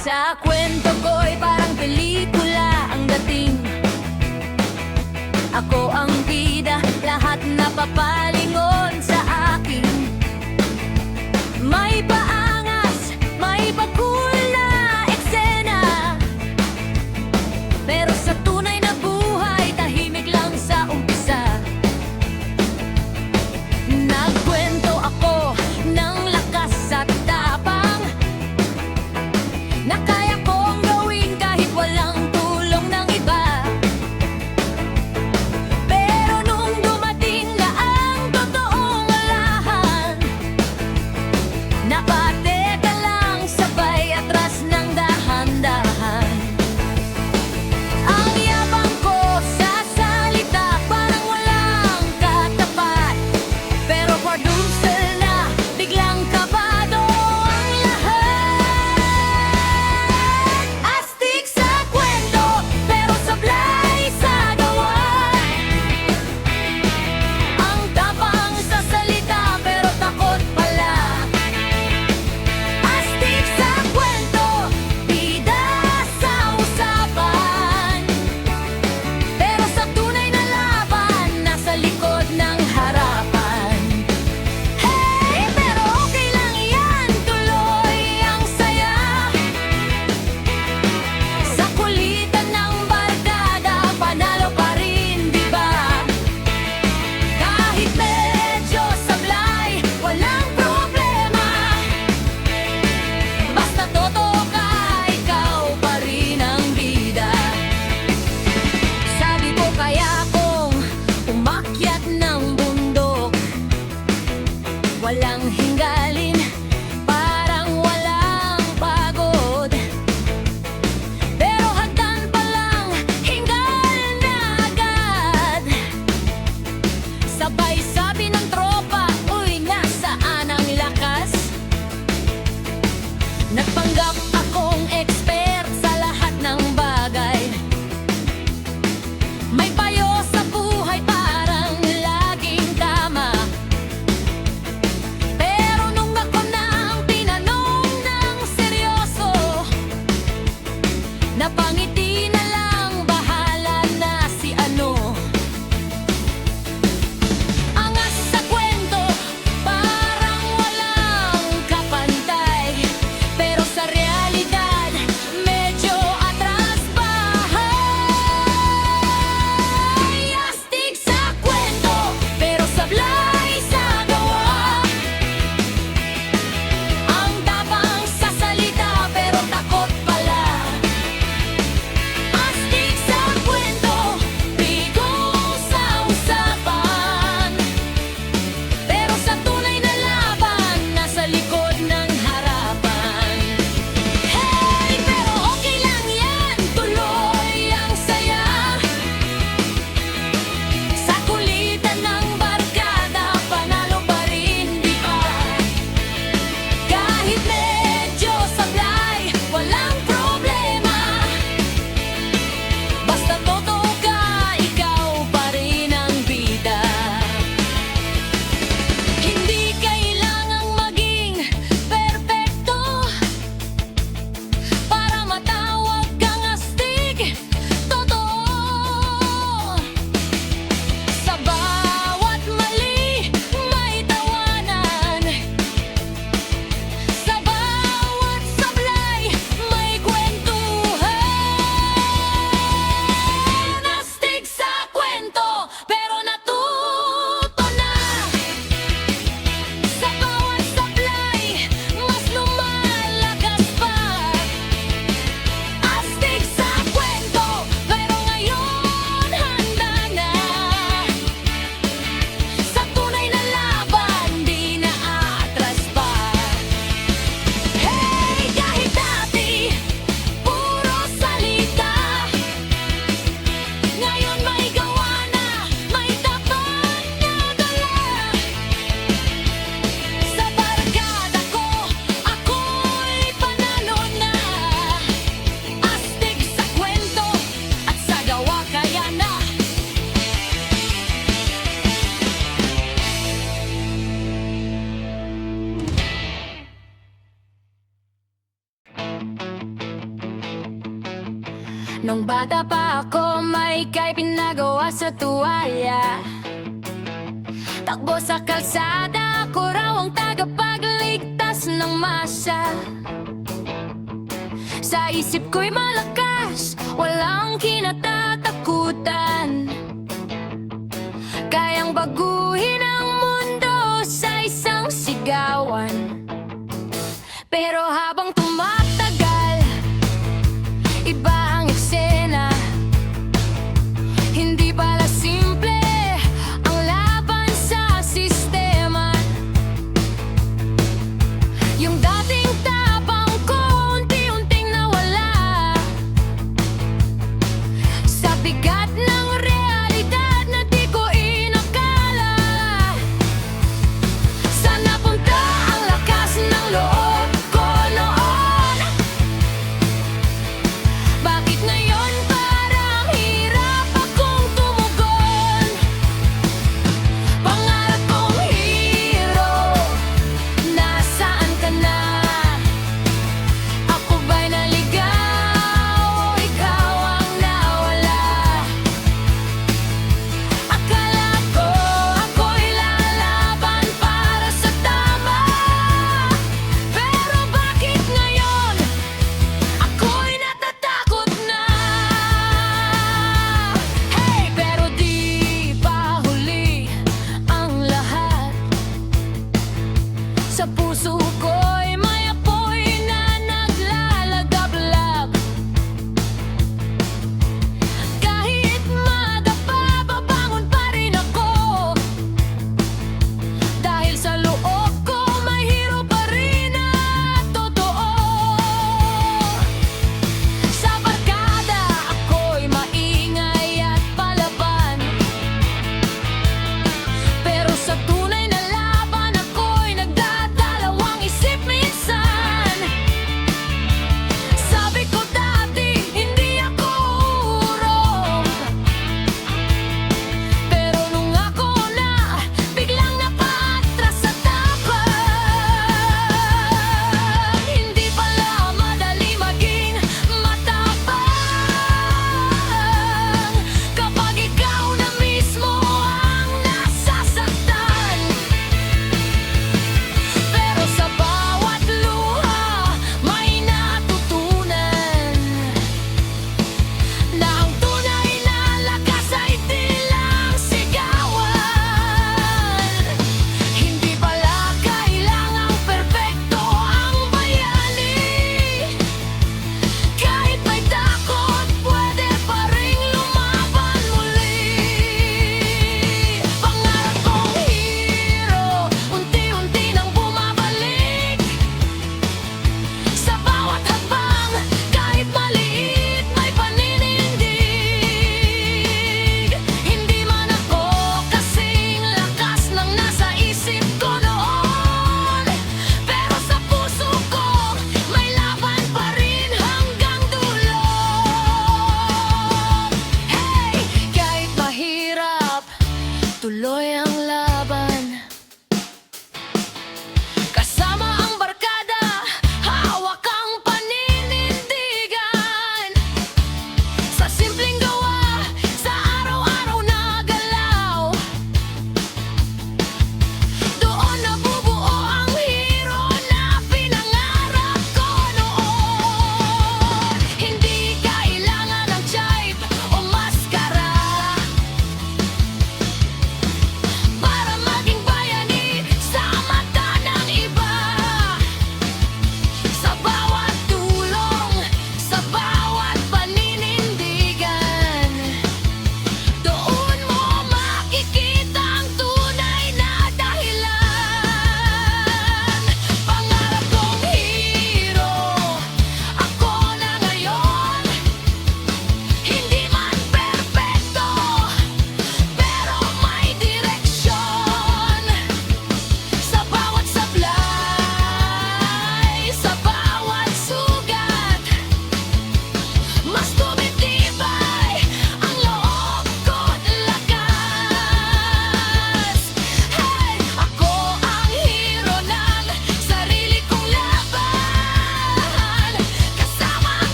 Sa kwento ko'y parang pelikula ang dating. Ako ang bida, lahat napapalingon sa akin. May paangas, may pagkul na eksena, pero sa tunay na buhay, tahimik lang sa umpisa. Nagkwento ako ng lakas at tapang na kaya kong gawin kahit walang tulong ng iba. Pero nung dumating na ang totoong lahat, napateka lang sabay Nung bata pa ako, may ika'y pinagawa sa tuwalya. Takbo sa kalsada, ako raw ang tagapagligtas ng masa. Sa isip ko'y malakas, walang kinatatakutan. Kayang baguhin ang mundo sa isang sigawan. Pero habang tumatagal, iba ang eksena. Hindi pala simple ang laban sa sistema. Yung dating tapang ko, unti-unting nawala sa bigat ng realidad na di ko inakala. Saan napunta ang lakas ng loob ko noon?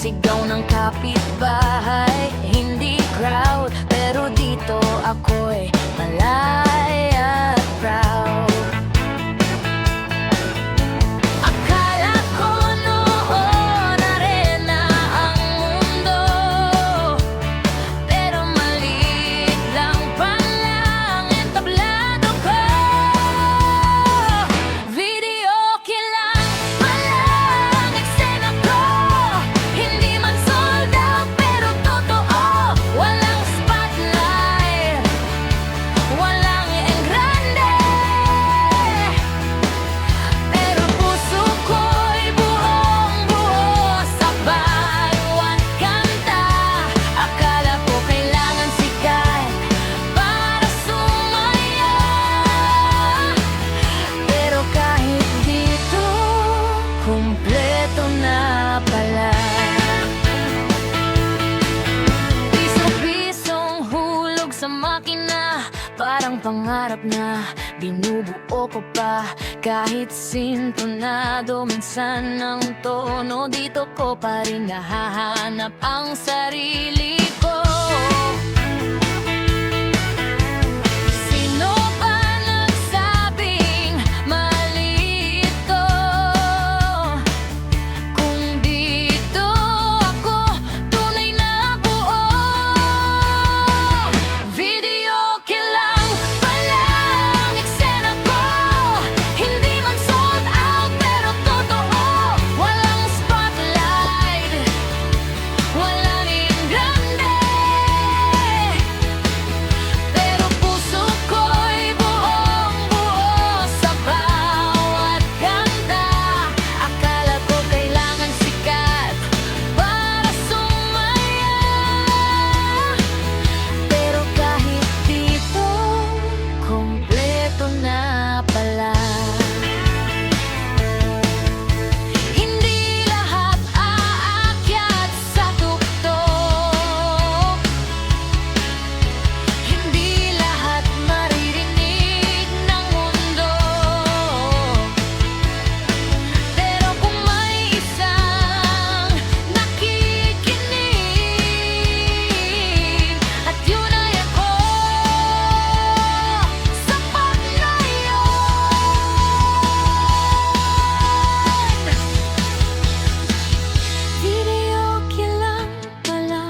sigaw ng kapitbahay. Hindi crowd, pero dito ako'y malaya at proud. Akala ko noon arena ang mundo, pero maliit lang palang entablado ko. Video kilang palang eksena ko. Hindi man sold out, pero totoo. Walang spotlight, walang engrande, pero puso ko'y buong-buo sa bawat kanta. Akala ko kailangan sikat para sumaya, pero kahit dito, kumpleto na pala. Piso-pisong hulog sa makina, parang pangarap na binubuo ko pa. Kahit sintonado minsan ang tono, dito ko pa rin nahahanap ang sarili ko. Sino ba nagsabing mali ito? Kung dito ako tunay na buo. Video kilang palang eksena ko. Hindi man sold out, pero totoo. Walang spotlight, walang engrande, pero puso ko'y buong-buo sa bawat kanta. Akala ko kailangan sikat para sumaya, pero kahit dito, kumpleto na pala. Hindi lahat aakyat sa tuktok, hindi lahat maririnig ng mundo, pero kung may isang nakikinig, at yun ay ako, sapat na yun. Video kilang pala,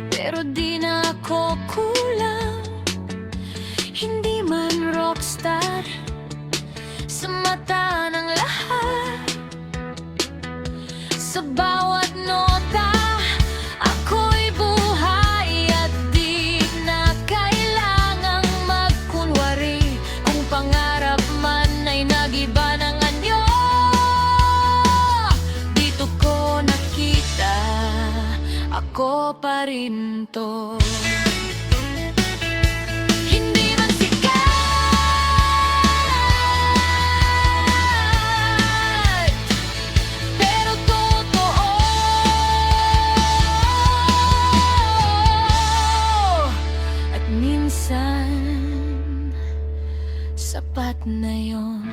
pero di na ako kulang. Hindi man rockstar sa mata ng lahat. Sa bawat nota, ako'y buhay at di na kailangang magkunwari. Kung pangarap man ay nag-iba ng anyo, dito ko nakita, ako pa rin to. Hindi man sikat, pero totoo. At minsan, sapat na yun.